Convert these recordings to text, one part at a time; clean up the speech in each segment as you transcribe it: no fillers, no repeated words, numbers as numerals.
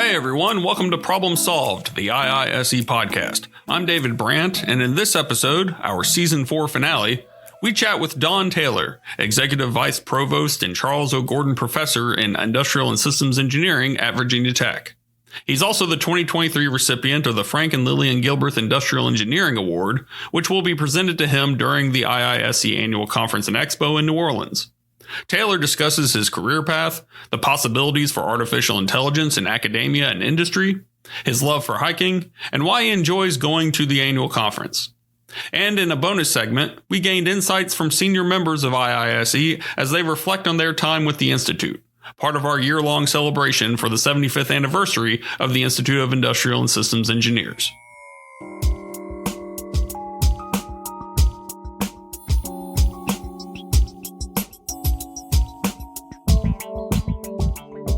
Hey everyone, welcome to Problem Solved, the IISE podcast. I'm David Brandt, and in this episode, our Season 4 finale, we chat with Don Taylor, Executive Vice Provost and Charles O. Gordon Professor in Industrial and Systems Engineering at Virginia Tech. He's also the 2023 recipient of the Frank and Lillian Gilbreth Industrial Engineering Award, which will be presented to him during the IISE Annual Conference and Expo in New Orleans. Taylor discusses his career path, the possibilities for artificial intelligence in academia and industry, his love for hiking, and why he enjoys going to the annual conference. And in a bonus segment, we gained insights from senior members of IISE as they reflect on their time with the Institute, part of our year-long celebration for the 75th anniversary of the Institute of Industrial and Systems Engineers.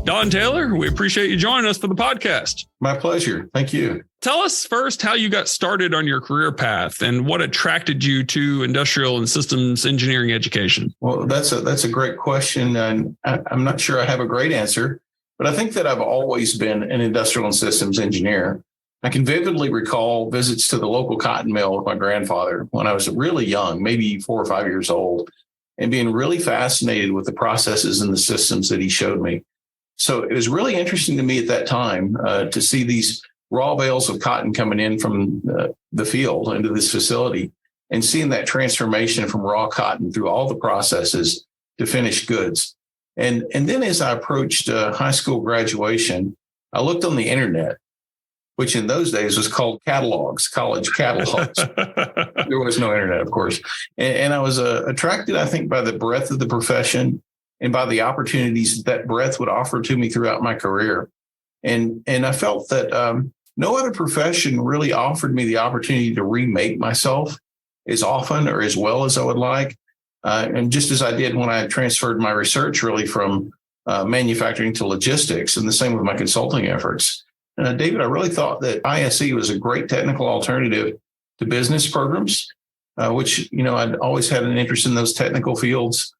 Don Taylor, we appreciate you joining us for the podcast. My pleasure. Thank you. Tell us first how you got started on your career path and what attracted you to industrial and systems engineering education. Well, that's a great question, and I'm not sure I have a great answer, but I think that I've always been an industrial and systems engineer. I can vividly recall visits to the local cotton mill with my grandfather when I was really young, maybe 4 or 5 years old, and being really fascinated with the processes and the systems that he showed me. So it was really interesting to me at that time to see these raw bales of cotton coming in from the field into this facility and seeing that transformation from raw cotton through all the processes to finished goods. And then as I approached high school graduation, I looked on the internet, which in those days was called catalogs, college catalogs. There was no internet, of course. And I was attracted, I think, by the breadth of the profession and by the opportunities that breadth would offer to me throughout my career. And I felt that no other profession really offered me the opportunity to remake myself as often or as well as I would like. And just as I did when I transferred my research really from manufacturing to logistics, and the same with my consulting efforts. David, I really thought that ISE was a great technical alternative to business programs, which, I'd always had an interest in those technical fields.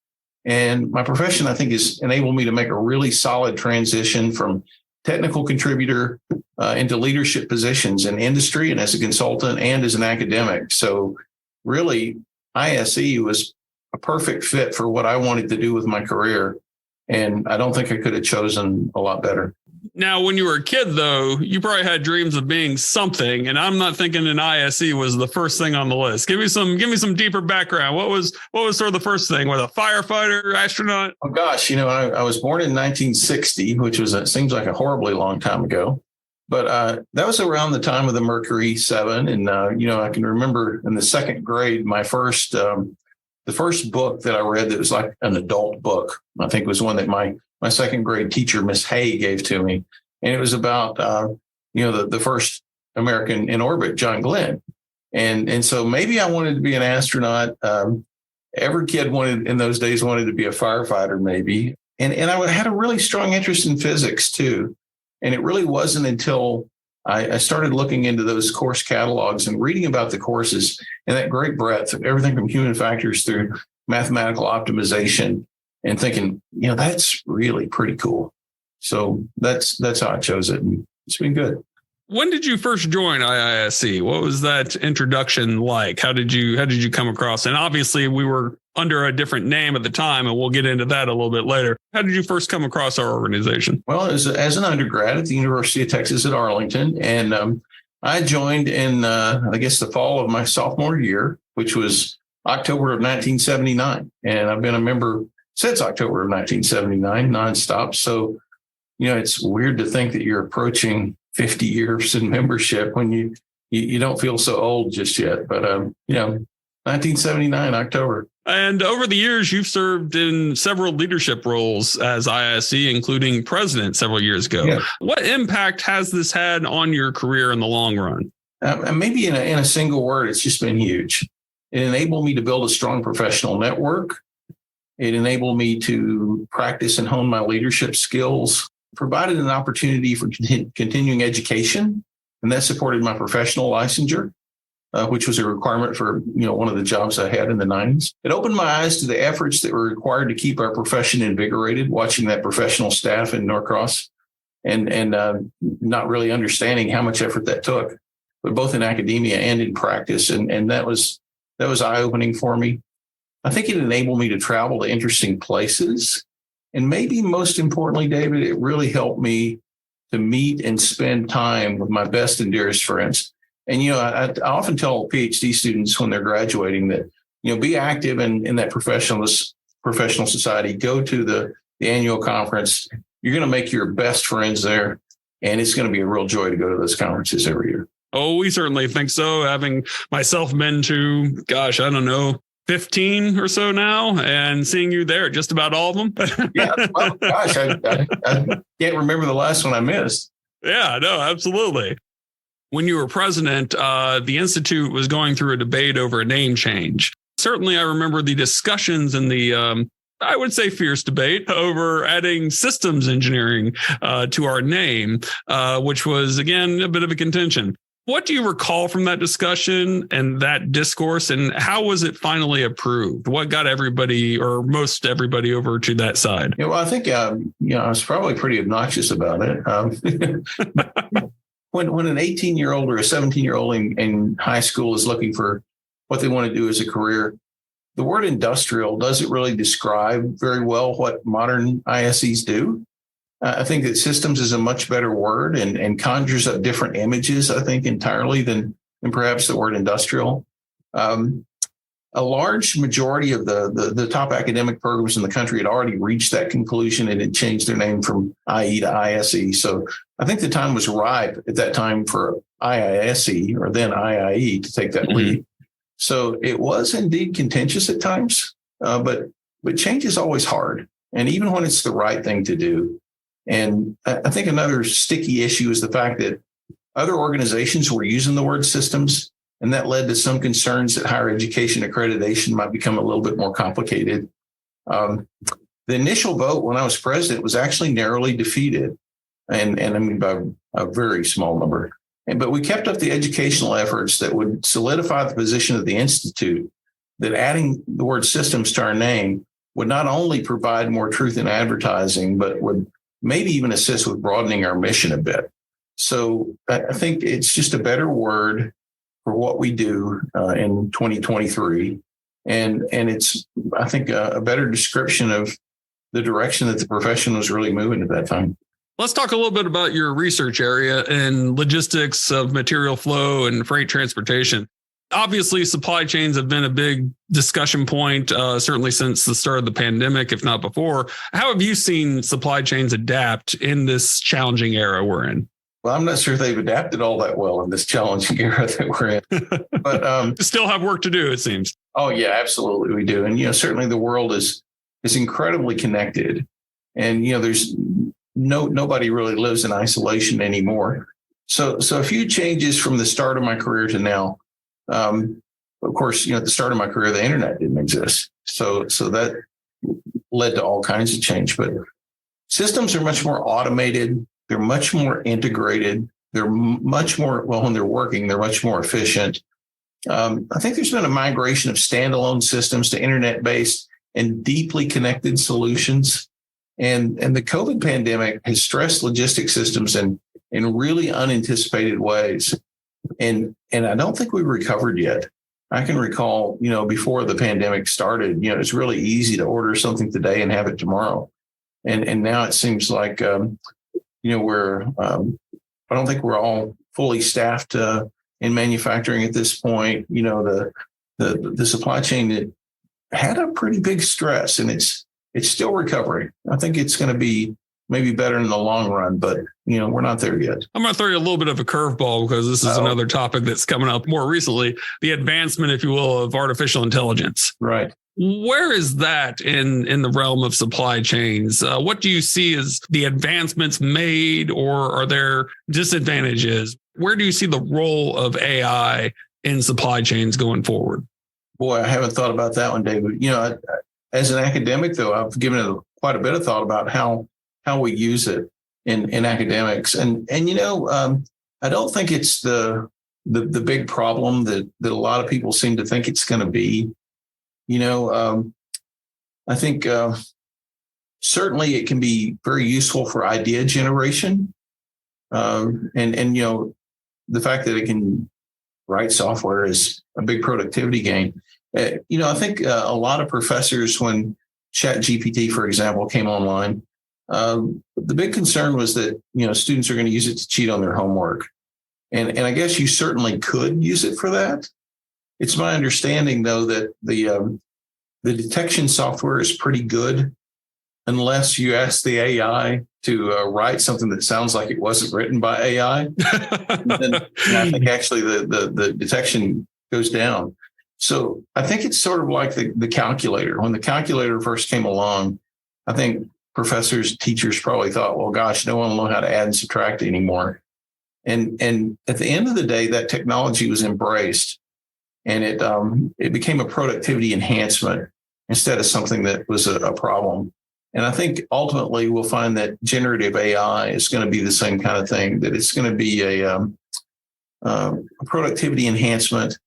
And my profession, I think, has enabled me to make a really solid transition from technical contributor into leadership positions in industry and as a consultant and as an academic. So really, ISE was a perfect fit for what I wanted to do with my career. And I don't think I could have chosen a lot better. Now, when you were a kid, though, you probably had dreams of being something, and I'm not thinking an ISE was the first thing on the list. Give me some deeper background. What was sort of the first thing? Was a firefighter, astronaut? Oh gosh, I was born in 1960, which seems like a horribly long time ago, but that was around the time of the Mercury 7, and I can remember in the second grade, the first book that I read that was like an adult book, I think was one that my second grade teacher, Miss Hay, gave to me. And it was about, the first American in orbit, John Glenn. And so maybe I wanted to be an astronaut. Every kid in those days wanted to be a firefighter, maybe. And I had a really strong interest in physics, too. And it really wasn't until I started looking into those course catalogs and reading about the courses and that great breadth of everything from human factors through mathematical optimization, and thinking, that's really pretty cool. So that's how I chose it. And it's been good. When did you first join IISE? What was that introduction like? How did you come across? And obviously we were under a different name at the time, and we'll get into that a little bit later. How did you first come across our organization? Well, as an undergrad at the University of Texas at Arlington. And I joined in, the fall of my sophomore year, which was October of 1979. And I've been a member since October of 1979, nonstop. So, it's weird to think that you're approaching 50 years in membership when you don't feel so old just yet. But, 1979, October. And over the years, you've served in several leadership roles as ISE, including president several years ago. Yeah. What impact has this had on your career in the long run? Maybe in a single word, it's just been huge. It enabled me to build a strong professional network. It enabled me to practice and hone my leadership skills, provided an opportunity for continuing education, and that supported my professional licensure, which was a requirement for one of the jobs I had in the 90s. It opened my eyes to the efforts that were required to keep our profession invigorated, watching that professional staff in Norcross and not really understanding how much effort that took, but both in academia and in practice. And that was eye-opening for me. I think it enabled me to travel to interesting places. And maybe most importantly, David, it really helped me to meet and spend time with my best and dearest friends. And, I often tell Ph.D. students when they're graduating that, be active in that professional society, go to the annual conference. You're going to make your best friends there. And it's going to be a real joy to go to those conferences every year. Oh, we certainly think so. Having myself been to, 15 or so now, and seeing you there, just about all of them. Yeah, well, gosh, I can't remember the last one I missed. Yeah, no, absolutely. When you were president, the Institute was going through a debate over a name change. Certainly, I remember the discussions and the, I would say, fierce debate over adding systems engineering to our name, which was, again, a bit of a contention. What do you recall from that discussion and that discourse, and how was it finally approved? What got everybody or most everybody over to that side? Yeah, well, I think, I was probably pretty obnoxious about it. When an 18-year-old or a 17-year-old in high school is looking for what they want to do as a career, the word industrial doesn't really describe very well what modern ISEs do. I think that systems is a much better word and conjures up different images, I think, entirely than perhaps the word industrial. A large majority of the top academic programs in the country had already reached that conclusion and had changed their name from IE to ISE. So I think the time was ripe at that time for IISE, or then IIE, to take that lead. So it was indeed contentious at times, but change is always hard. And even when it's the right thing to do. And I think another sticky issue is the fact that other organizations were using the word systems, and that led to some concerns that higher education accreditation might become a little bit more complicated. The initial vote when I was president was actually narrowly defeated, and I mean by a very small number. But we kept up the educational efforts that would solidify the position of the Institute that adding the word systems to our name would not only provide more truth in advertising, but would maybe even assist with broadening our mission a bit. So I think it's just a better word for what we do in 2023. And it's, I think, a better description of the direction that the profession was really moving at that time. Let's talk a little bit about your research area and logistics of material flow and freight transportation. Obviously, supply chains have been a big discussion point, certainly since the start of the pandemic, if not before. How have you seen supply chains adapt in this challenging era we're in? Well, I'm not sure they've adapted all that well in this challenging era that we're in. But still have work to do, it seems. Oh, yeah, absolutely. We do. And, certainly the world is incredibly connected. And, there's nobody really lives in isolation anymore. So a few changes from the start of my career to now. Of course, at the start of my career, the internet didn't exist. So that led to all kinds of change. But systems are much more automated. They're much more integrated. They're much more, well, when they're working, they're much more efficient. I think there's been a migration of standalone systems to internet-based and deeply connected solutions. And the COVID pandemic has stressed logistics systems in really unanticipated ways. And I don't think we've recovered yet. I can recall, before the pandemic started, it's really easy to order something today and have it tomorrow. And now it seems like, we're, I don't think we're all fully staffed in manufacturing at this point. The supply chain that had a pretty big stress, and it's still recovering. I think it's going to be maybe better in the long run, but we're not there yet. I'm going to throw you a little bit of a curveball because this is another topic that's coming up more recently, the advancement, if you will, of artificial intelligence. Right. Where is that in the realm of supply chains? What do you see as the advancements made, or are there disadvantages? Where do you see the role of AI in supply chains going forward? Boy, I haven't thought about that one, David. As an academic, though, I've given it quite a bit of thought about how we use it in academics. And I don't think it's the big problem that a lot of people seem to think it's going to be. I think certainly it can be very useful for idea generation. And the fact that it can write software is a big productivity gain. I think a lot of professors, when ChatGPT, for example, came online, the big concern was that, students are going to use it to cheat on their homework. And I guess you certainly could use it for that. It's my understanding, though, that the detection software is pretty good unless you ask the AI to write something that sounds like it wasn't written by AI. And I think actually the detection goes down. So I think it's sort of like the calculator. When the calculator first came along, I think professors, teachers probably thought, well, gosh, no one will know how to add and subtract anymore. And at the end of the day, that technology was embraced, and it became a productivity enhancement instead of something that was a problem. And I think ultimately we'll find that generative AI is going to be the same kind of thing, that it's going to be a productivity enhancement.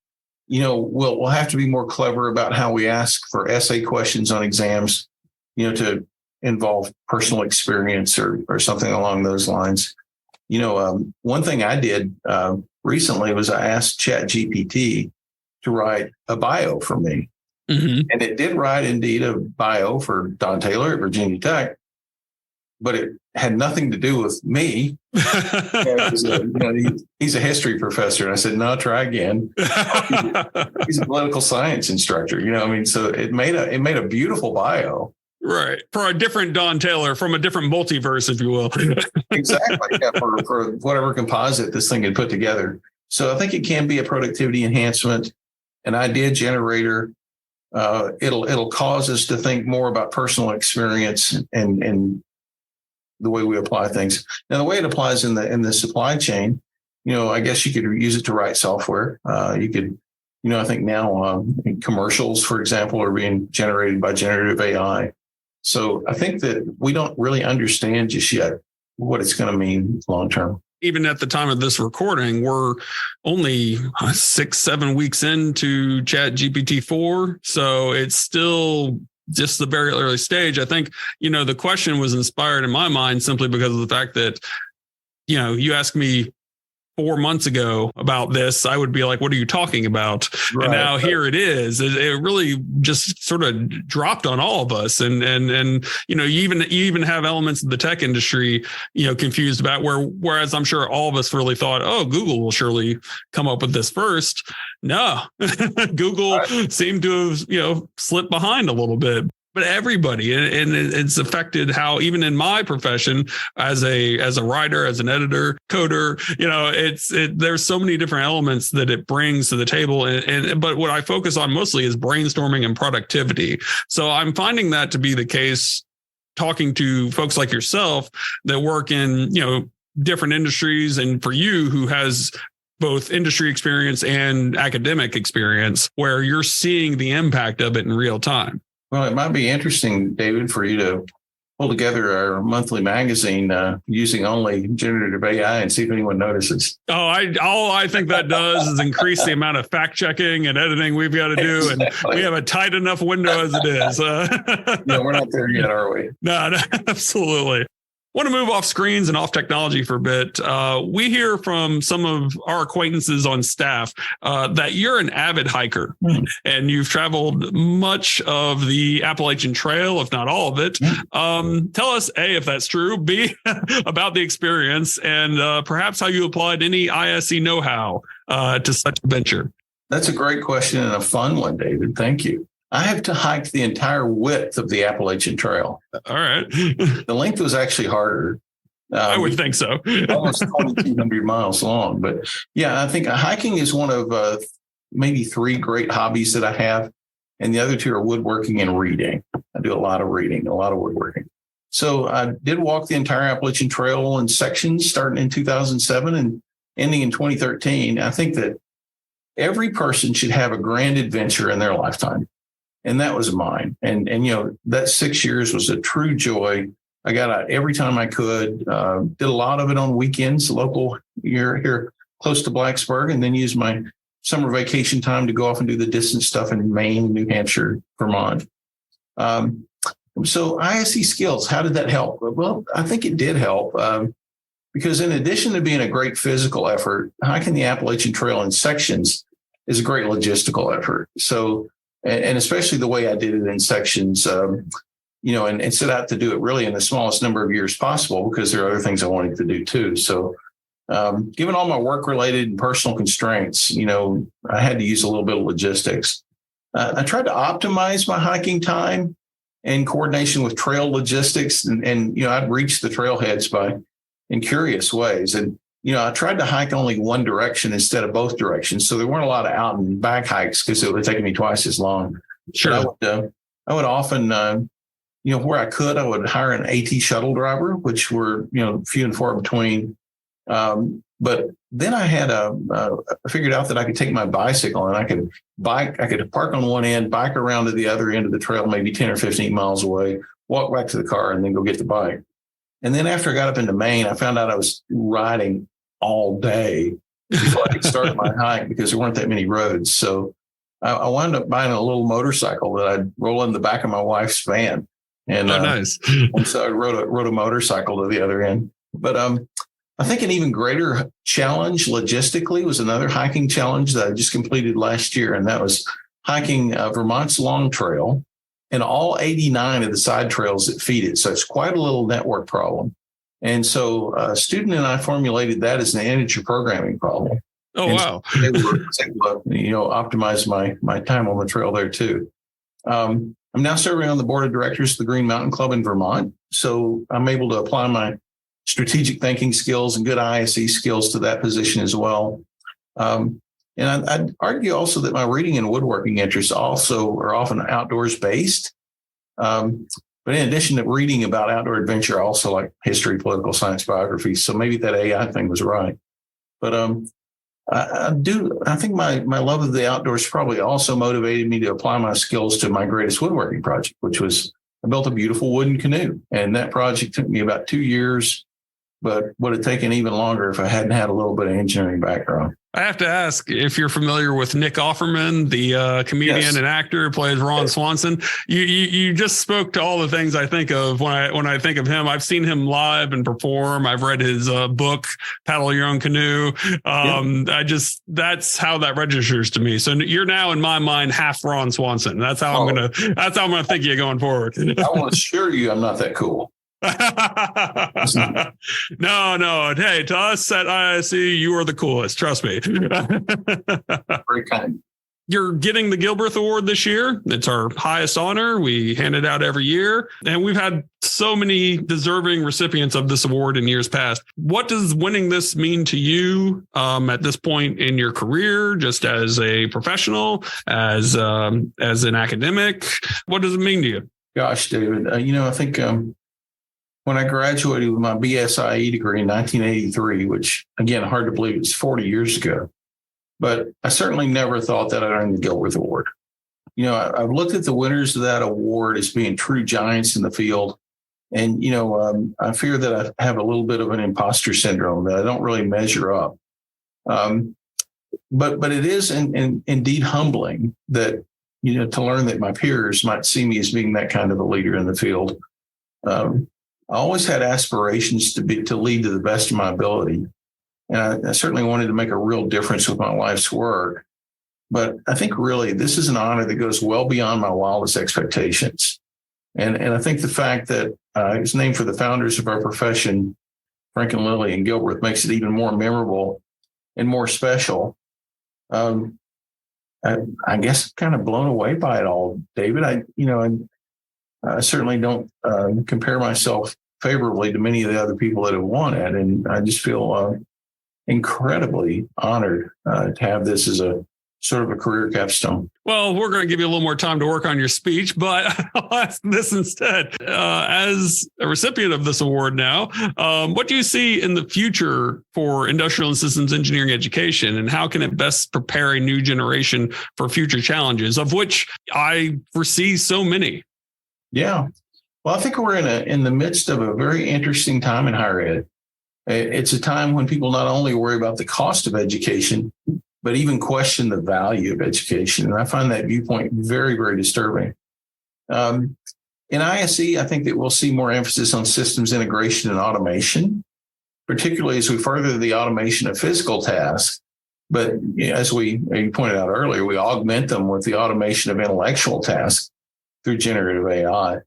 We'll have to be more clever about how we ask for essay questions on exams, to involve personal experience or something along those lines. One thing I did recently was I asked ChatGPT to write a bio for me. Mm-hmm. And it did write indeed a bio for Don Taylor at Virginia Tech, but it had nothing to do with me. He's a history professor. And I said, no, try again. He's a political science instructor, so it made a beautiful bio. Right. For a different Don Taylor from a different multiverse, if you will. Exactly. Yeah, for whatever composite this thing had put together. So I think it can be a productivity enhancement, an idea generator. It'll cause us to think more about personal experience and the way we apply things. Now, the way it applies in the supply chain, I guess you could use it to write software. You could, I think now commercials, for example, are being generated by generative AI. So I think that we don't really understand just yet what it's going to mean long term. Even at the time of this recording, we're only 6-7 weeks into ChatGPT-4. So it's still just the very early stage. I think, the question was inspired in my mind simply because of the fact that, you asked me 4 months ago about this, I would be like, what are you talking about? Right. And now here it is. It really just sort of dropped on all of us. And you even have elements of the tech industry, confused about whereas I'm sure all of us really thought, oh, Google will surely come up with this first. No, Google seemed to have, slipped behind a little bit. But everybody, and it's affected how, even in my profession as a writer, as an editor, coder, there's so many different elements that it brings to the table. But what I focus on mostly is brainstorming and productivity. So I'm finding that to be the case, talking to folks like yourself that work in, different industries, and for you who has both industry experience and academic experience, where you're seeing the impact of it in real time. Well, it might be interesting, David, for you to pull together our monthly magazine using only generative AI and see if anyone notices. All I think that does is increase the amount of fact checking and editing we've got to do, and we have a tight enough window as it is. No, we're not there yet, are we? No, absolutely. Want to move off screens and off technology for a bit. We hear from some of our acquaintances on staff that you're an avid hiker, and you've traveled much of the Appalachian Trail, if not all of it. Tell us, A, if that's true, B, about the experience, and perhaps how you applied any IISE know-how to such a venture. That's a great question and a fun one, David. Thank you. I have to hike the entire width of the Appalachian Trail. All right. The length was actually harder. I would think so. Almost 2,200 miles long. But yeah, I think hiking is one of maybe 3 great hobbies that I have. And the other 2 are woodworking and reading. I do a lot of reading, a lot of woodworking. So I did walk the entire Appalachian Trail in sections starting in 2007 and ending in 2013. I think that every person should have a grand adventure in their lifetime. And that was mine. And that 6 years was a true joy. I got out every time I could, did a lot of it on weekends, local here close to Blacksburg, and then used my summer vacation time to go off and do the distance stuff in Maine, New Hampshire, Vermont. So IISE skills, how did that help? Well, I think it did help because in addition to being a great physical effort, hiking the Appalachian Trail in sections is a great logistical effort. So, and especially the way I did it in sections, and set out to do it really in the smallest number of years possible because there are other things I wanted to do too. So, given all my work-related and personal constraints, I had to use a little bit of logistics. I tried to optimize my hiking time in coordination with trail logistics, and I'd reach the trailheads in curious ways. And I tried to hike only one direction instead of both directions, so there weren't a lot of out and back hikes because it would take me twice as long. Sure. But I would often, where I could, I would hire an AT shuttle driver, which were few and far between. But then I had figured out that I could take my bicycle and I could park on one end, bike around to the other end of the trail, maybe 10 or 15 miles away, walk back to the car and then go get the bike. And then after I got up into Maine, I found out I was riding all day before I could start my hike because there weren't that many roads. So I wound up buying a little motorcycle that I'd roll in the back of my wife's van. And, nice. And so I rode a motorcycle to the other end. But I think an even greater challenge logistically was another hiking challenge that I just completed last year, and that was hiking Vermont's Long Trail and all 89 of the side trails that feed it. So it's quite a little network problem. And so a student and I formulated that as an integer programming problem. Oh, and wow. So they were able to, optimize my time on the trail there too. I'm now serving on the board of directors of the Green Mountain Club in Vermont. So I'm able to apply my strategic thinking skills and good IISE skills to that position as well. And I'd argue also that my reading and woodworking interests also are often outdoors based. But in addition to reading about outdoor adventure, I also like history, political science, biography. So maybe that AI thing was right. But I think my love of the outdoors probably also motivated me to apply my skills to my greatest woodworking project, which was I built a beautiful wooden canoe. And that project took me about 2 years, but would have taken even longer if I hadn't had a little bit of engineering background. I have to ask if you're familiar with Nick Offerman, the comedian Yes. and actor who plays Ron Swanson. You just spoke to all the things I think of when I think of him. I've seen him live and perform. I've read his book, Paddle Your Own Canoe. That's how that registers to me. So you're now in my mind half Ron Swanson. That's how I'm gonna think of you going forward. I want to assure you, I'm not that cool. No. Hey, to us at IISE, you are the coolest. Trust me. Very kind. You're getting the Gilbreth Award this year. It's our highest honor. We hand it out every year. And we've had so many deserving recipients of this award in years past. What does winning this mean to you at this point in your career, just as a professional, as an academic? What does it mean to you? Gosh, David, I think when I graduated with my BSIE degree in 1983, which, again, hard to believe it's 40 years ago, but I certainly never thought that I'd earn the Gilbreth Award. I've looked at the winners of that award as being true giants in the field. And, I fear that I have a little bit of an imposter syndrome, that I don't really measure up. But it is indeed humbling that, to learn that my peers might see me as being that kind of a leader in the field. I always had aspirations to lead to the best of my ability. And I certainly wanted to make a real difference with my life's work. But I think really this is an honor that goes well beyond my wildest expectations. And I think the fact that it's named for the founders of our profession, Frank and Lillian and Gilbreth, makes it even more memorable and more special. I guess kind of blown away by it all, David. I certainly don't compare myself favorably to many of the other people that have won it. And I just feel incredibly honored to have this as a sort of a career capstone. Well, we're going to give you a little more time to work on your speech, but I'll ask this instead. As a recipient of this award now, what do you see in the future for industrial and systems engineering education, and how can it best prepare a new generation for future challenges, of which I foresee so many? Yeah. Well, I think we're in the midst of a very interesting time in higher ed. It's a time when people not only worry about the cost of education, but even question the value of education. And I find that viewpoint very, very disturbing. In In ISE, I think that we'll see more emphasis on systems integration and automation, particularly as we further the automation of physical tasks. But as you pointed out earlier, we augment them with the automation of intellectual tasks through generative AI.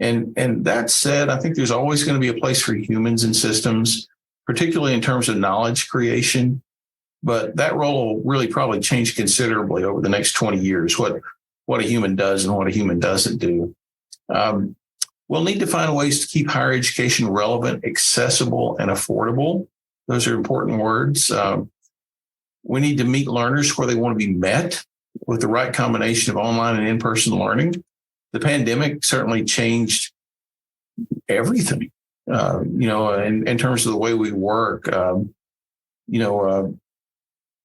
And that said, I think there's always going to be a place for humans in systems, particularly in terms of knowledge creation. But that role will really probably change considerably over the next 20 years, what a human does and what a human doesn't do. We'll need to find ways to keep higher education relevant, accessible, and affordable. Those are important words. We need to meet learners where they want to be met with the right combination of online and in-person learning. The pandemic certainly changed everything, in terms of the way we work.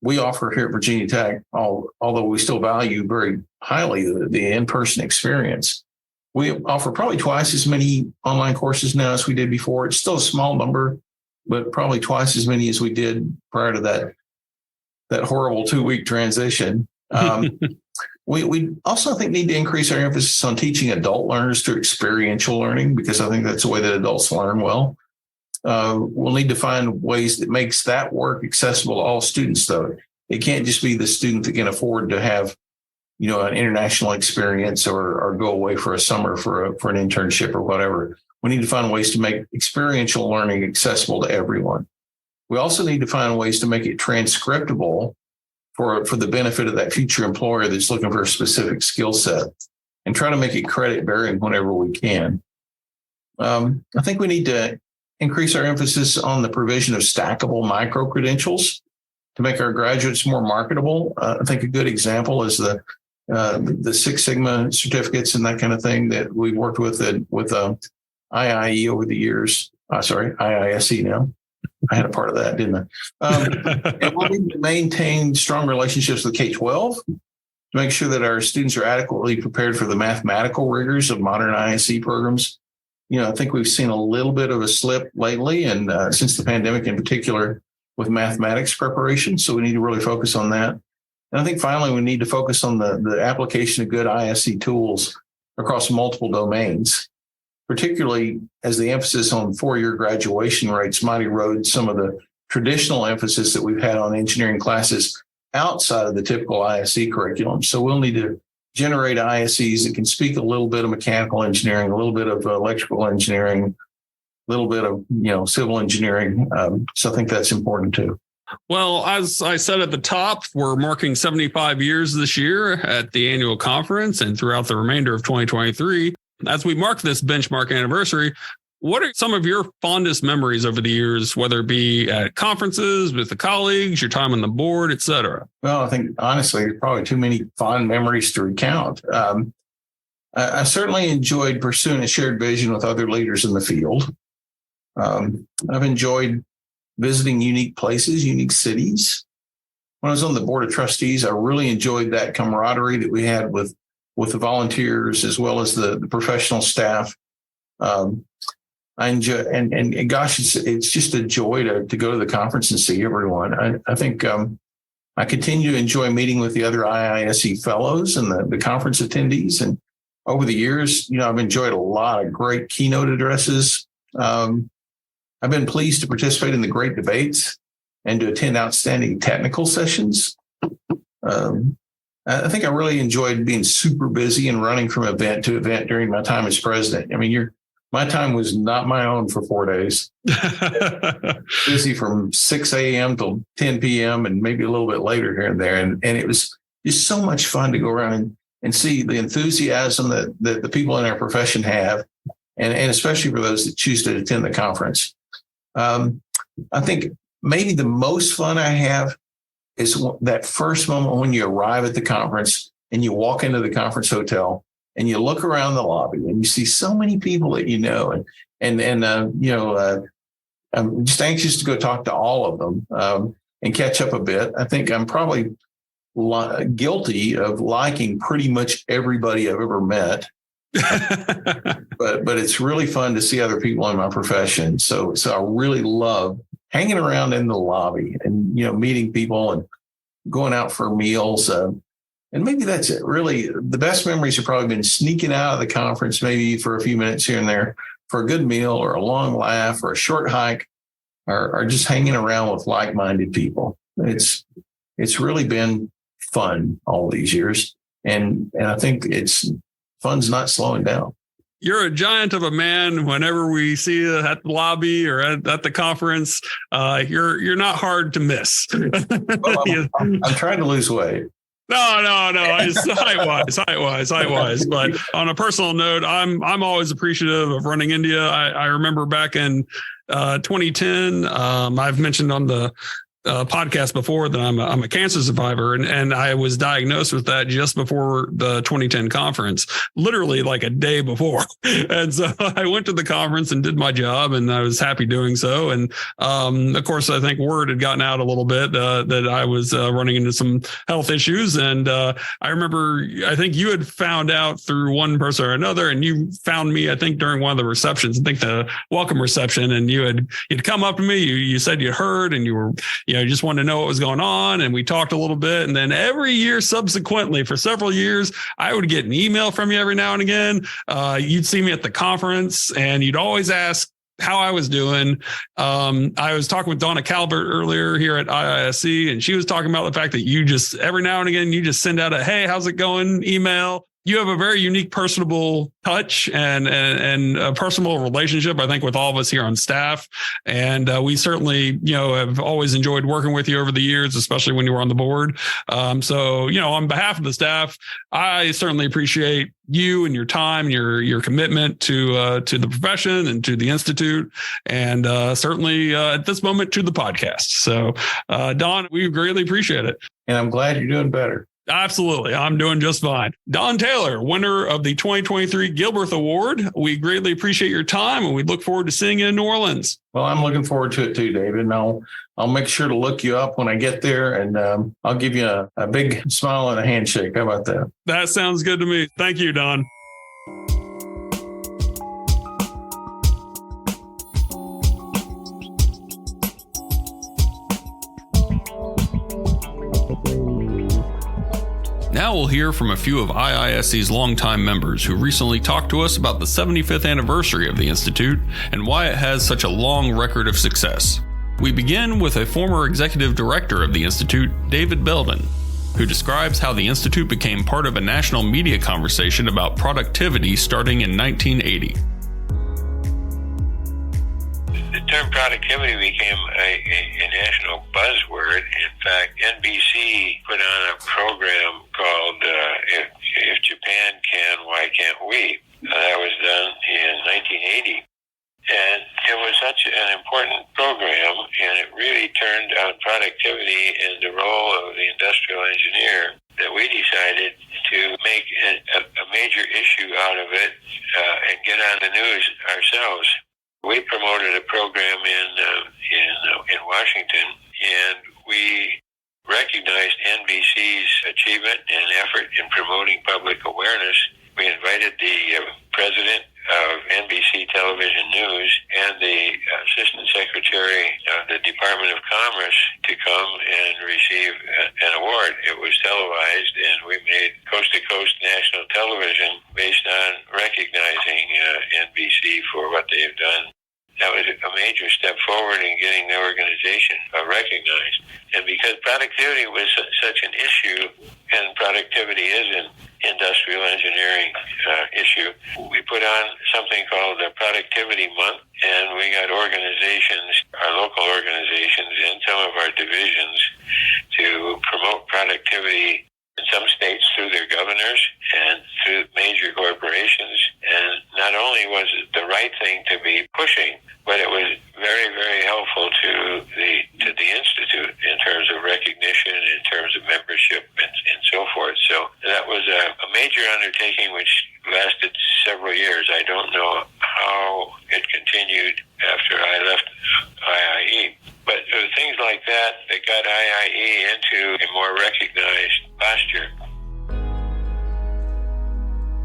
We offer here at Virginia Tech, although we still value very highly the in-person experience, we offer probably twice as many online courses now as we did before. It's still a small number, but probably twice as many as we did prior to that horrible 2-week transition. We also, I think, need to increase our emphasis on teaching adult learners through experiential learning, because I think that's the way that adults learn well. We'll need to find ways that makes that work accessible to all students, though. It can't just be the student that can afford to have, an international experience or go away for a summer for an internship or whatever. We need to find ways to make experiential learning accessible to everyone. We also need to find ways to make it transcriptable for the benefit of that future employer that's looking for a specific skill set, and try to make it credit bearing whenever we can. I think we need to increase our emphasis on the provision of stackable micro credentials to make our graduates more marketable. I think a good example is the Six Sigma certificates and that kind of thing that we've worked with IIE over the years. IISE now. I had a part of that, didn't I? And we'll need to maintain strong relationships with K-12 to make sure that our students are adequately prepared for the mathematical rigors of modern ISE programs. I think we've seen a little bit of a slip lately, and since the pandemic in particular, with mathematics preparation. So we need to really focus on that. And I think finally, we need to focus on the application of good ISE tools across multiple domains, particularly as the emphasis on 4-year graduation rates might erode some of the traditional emphasis that we've had on engineering classes outside of the typical ISE curriculum. So we'll need to generate ISEs that can speak a little bit of mechanical engineering, a little bit of electrical engineering, a little bit of civil engineering. So I think that's important too. Well, as I said at the top, we're marking 75 years this year at the annual conference and throughout the remainder of 2023. As we mark this benchmark anniversary, what are some of your fondest memories over the years, whether it be at conferences, with the colleagues, your time on the board, et cetera? Well, I think, honestly, there's probably too many fond memories to recount. I certainly enjoyed pursuing a shared vision with other leaders in the field. I've enjoyed visiting unique places, unique cities. When I was on the board of trustees, I really enjoyed that camaraderie that we had with the volunteers as well as the professional staff. I enjoy, and gosh, it's just a joy to go to the conference and see everyone. I think I continue to enjoy meeting with the other IISE fellows and the conference attendees. And over the years, I've enjoyed a lot of great keynote addresses. I've been pleased to participate in the great debates and to attend outstanding technical sessions. I think I really enjoyed being super busy and running from event to event during my time as president. I mean, my time was not my own for 4 days. Busy from 6 a.m. till 10 p.m. and maybe a little bit later here and there. And it was just so much fun to go around and see the enthusiasm that the people in our profession have, and especially for those that choose to attend the conference. I think maybe the most fun I have is that first moment when you arrive at the conference and you walk into the conference hotel and you look around the lobby and you see so many people that I'm just anxious to go talk to all of them and catch up a bit. I think I'm probably guilty of liking pretty much everybody I've ever met. but it's really fun to see other people in my profession. So I really love hanging around in the lobby and meeting people and going out for meals. And maybe that's it. Really, the best memories have probably been sneaking out of the conference, maybe for a few minutes here and there, for a good meal or a long laugh or a short hike, or just hanging around with like-minded people. It's really been fun all these years. And I think fun's not slowing down. You're a giant of a man. Whenever we see you at the lobby or at the conference, you're not hard to miss. Well, I'm trying to lose weight. No. Height-wise. But on a personal note, I'm always appreciative of running into you. I remember back in 2010, I've mentioned on the podcast before that I'm a cancer survivor, and I was diagnosed with that just before the 2010 conference, literally like a day before. And so I went to the conference and did my job, and I was happy doing so. And of course, I think word had gotten out a little bit that I was running into some health issues. And I remember, I think you had found out through one person or another, and you found me, I think, during one of the receptions, I think the welcome reception, and you'd come up to me, you said you heard, and you just wanted to know what was going on. And we talked a little bit. And then every year subsequently, for several years, I would get an email from you every now and again. You'd see me at the conference, and you'd always ask how I was doing. I was talking with Donna Calvert earlier here at IISE, and she was talking about the fact that you just, every now and again, you just send out a, hey, how's it going? email. You have a very unique personable touch and a personal relationship, I think, with all of us here on staff. And we certainly, have always enjoyed working with you over the years, especially when you were on the board. So, on behalf of the staff, I certainly appreciate you and your time, your commitment to the profession and to the Institute, and certainly at this moment to the podcast. So, Don, we greatly appreciate it. And I'm glad you're doing better. Absolutely. I'm doing just fine. Don Taylor, winner of the 2023 Gilbreth Award. We greatly appreciate your time, and we look forward to seeing you in New Orleans. Well, I'm looking forward to it too, David. And I'll make sure to look you up when I get there, and I'll give you a big smile and a handshake. How about that? That sounds good to me. Thank you, Don. Now we'll hear from a few of IISE's longtime members who recently talked to us about the 75th anniversary of the Institute and why it has such a long record of success. We begin with a former executive director of the Institute, David Belden, who describes how the Institute became part of a national media conversation about productivity starting in 1980. The term productivity became a national buzzword. In fact, NBC put on a program called If Japan Can, Why Can't We? That was done in 1980. And it was such an important program, and it really turned on productivity and the role of the industrial engineer, that we decided to make a major issue out of it and get on the news ourselves. We promoted a program in Washington, and we recognized NBC's achievement and effort in promoting public awareness. We invited the president of NBC Television News and the assistant secretary of the Department of Commerce to come and receive an award. It was televised, and we made coast-to-coast national television based on recognizing NBC for what they have done. That was a major step forward in getting the organization recognized. And because productivity was such an issue, and productivity is an industrial engineering issue, we put on something called the Productivity Month, and we got organizations, our local organizations and some of our divisions, to promote productivity in some states through their governors and through major corporations. And not only was it the right thing to be pushing, but it was very, very helpful to the Institute in terms of recognition, in terms of membership, and so forth. So that was a major undertaking which lasted several years. I don't know how it continued after I left IIE. But it was things like that got IIE into a more recognized posture.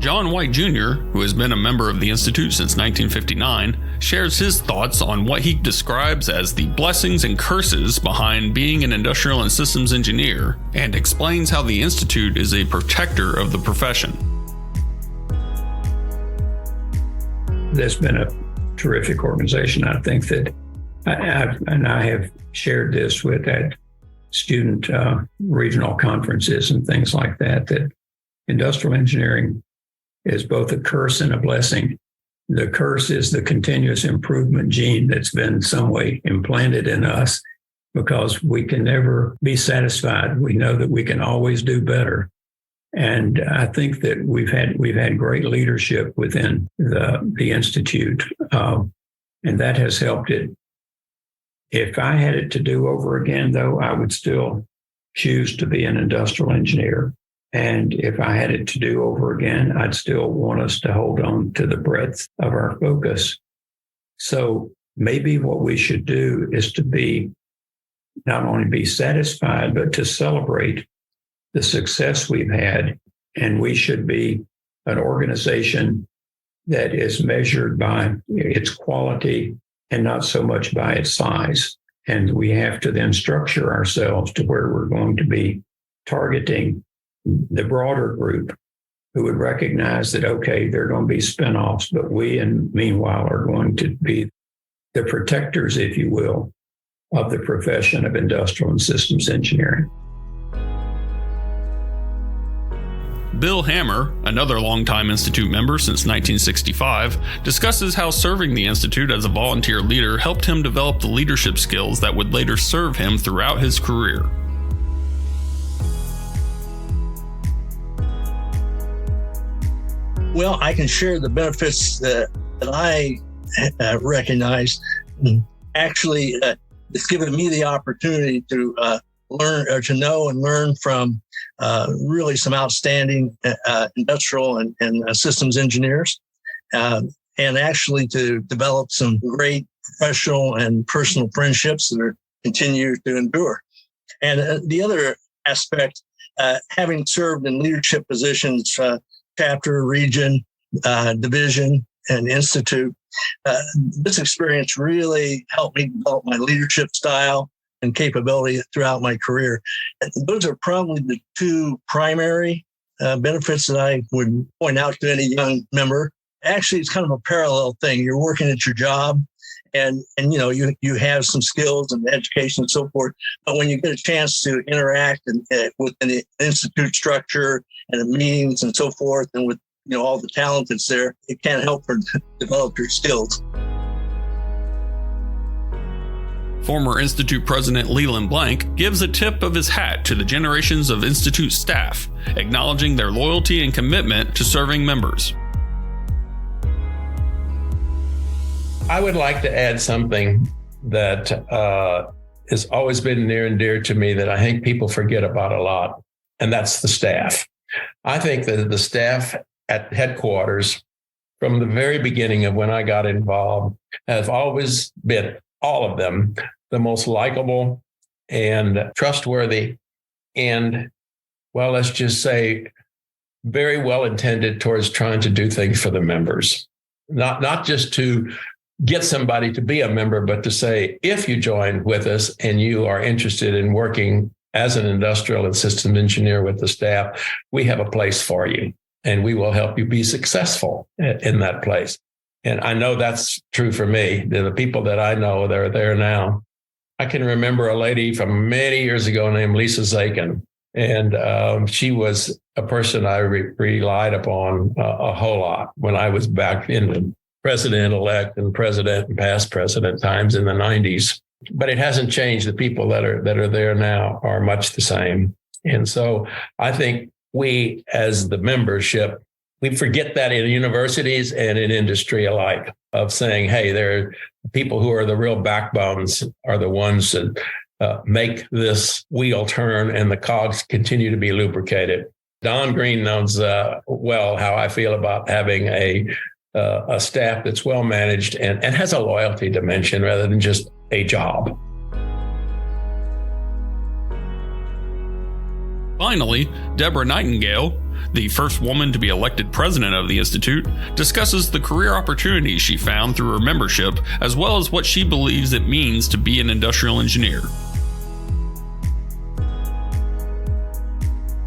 John White Jr., who has been a member of the Institute since 1959, shares his thoughts on what he describes as the blessings and curses behind being an industrial and systems engineer, and explains how the Institute is a protector of the profession. There's been a terrific organization. I think that I have shared this with at student regional conferences and things like that, that industrial engineering is both a curse and a blessing. The curse is the continuous improvement gene that's been some way implanted in us because we can never be satisfied. We know that we can always do better. And I think that we've had great leadership within the Institute, and that has helped it. If I had it to do over again, though, I would still choose to be an industrial engineer. And if I had it to do over again, I'd still want us to hold on to the breadth of our focus. So maybe what we should do is to be not only be satisfied, but to celebrate the success we've had. And we should be an organization that is measured by its quality and not so much by its size. And we have to then structure ourselves to where we're going to be targeting the broader group who would recognize that, okay, there are going to be spinoffs, but we, and meanwhile, are going to be the protectors, if you will, of the profession of industrial and systems engineering. Bill Hammer, another longtime Institute member since 1965, discusses how serving the Institute as a volunteer leader helped him develop the leadership skills that would later serve him throughout his career. Well, I can share the benefits that I recognize. Actually, it's given me the opportunity to learn or to know and learn from really some outstanding industrial and systems engineers, and actually to develop some great professional and personal friendships that continue to endure. And the other aspect, having served in leadership positions, chapter, region, division, and institute, this experience really helped me develop my leadership style and capability throughout my career. And those are probably the two primary benefits that I would point out to any young member. Actually, it's kind of a parallel thing. You're working at your job, and you have some skills and education and so forth. But when you get a chance to interact with an institute structure and the meetings and so forth, and with all the talent that's there, it can't help but develop your skills. Former Institute President Leland Blank gives a tip of his hat to the generations of Institute staff, acknowledging their loyalty and commitment to serving members. I would like to add something that has always been near and dear to me that I think people forget about a lot, and that's the staff. I think that the staff at headquarters, from the very beginning of when I got involved, have always been, all of them, the most likable and trustworthy and, well, let's just say, very well intended towards trying to do things for the members. Not just to get somebody to be a member, but to say, if you join with us and you are interested in working as an industrial and systems engineer with the staff, we have a place for you and we will help you be successful in that place. And I know that's true for me. The people that I know that are there now. I can remember a lady from many years ago named Lisa Zakin, and she was a person I relied upon a whole lot when I was back in the president-elect and president and past president times in the 90s. But it hasn't changed. The people that are there now are much the same. And so I think we, as the membership, we forget that in universities and in industry alike, of saying, hey, there are people who are the real backbones, are the ones that make this wheel turn and the cogs continue to be lubricated. Don Green knows well how I feel about having a staff that's well managed and has a loyalty dimension rather than just a job. Finally, Deborah Nightingale, the first woman to be elected president of the Institute, discusses the career opportunities she found through her membership, as well as what she believes it means to be an industrial engineer.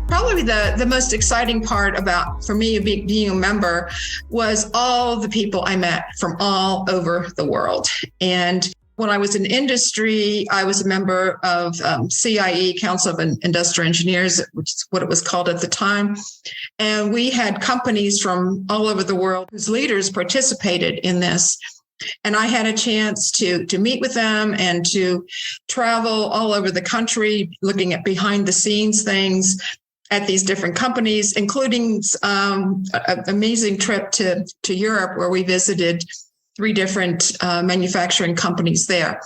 Probably the most exciting part for me being a member was all the people I met from all over the world. And when I was in industry, I was a member of CIE, Council of Industrial Engineers, which is what it was called at the time. And we had companies from all over the world whose leaders participated in this. And I had a chance to meet with them and to travel all over the country, looking at behind the scenes things at these different companies, including an amazing trip to Europe where we visited 3 different manufacturing companies there.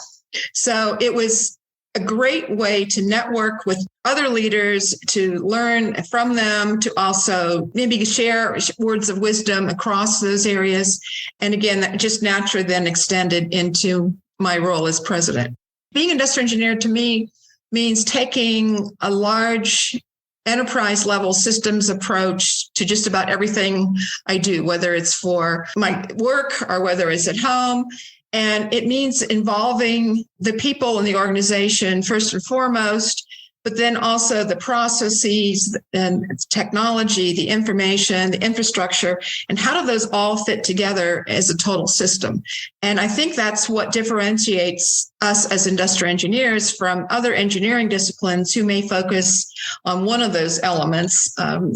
So it was a great way to network with other leaders, to learn from them, to also maybe share words of wisdom across those areas. And again, that just naturally then extended into my role as president. Being an industrial engineer to me means taking a large enterprise level systems approach to just about everything I do, whether it's for my work or whether it's at home. And it means involving the people in the organization first and foremost, but then also the processes and technology, the information, the infrastructure, and how do those all fit together as a total system? And I think that's what differentiates us as industrial engineers from other engineering disciplines who may focus on one of those elements,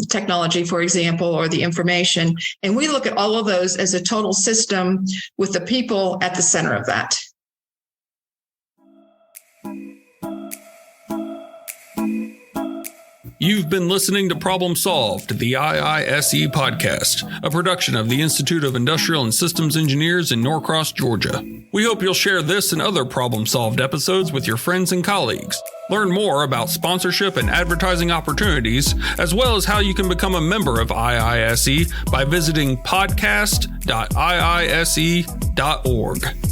technology, for example, or the information. And we look at all of those as a total system with the people at the center of that. You've been listening to Problem Solved, the IISE podcast, a production of the Institute of Industrial and Systems Engineers in Norcross, Georgia. We hope you'll share this and other Problem Solved episodes with your friends and colleagues. Learn more about sponsorship and advertising opportunities, as well as how you can become a member of IISE by visiting podcast.iise.org.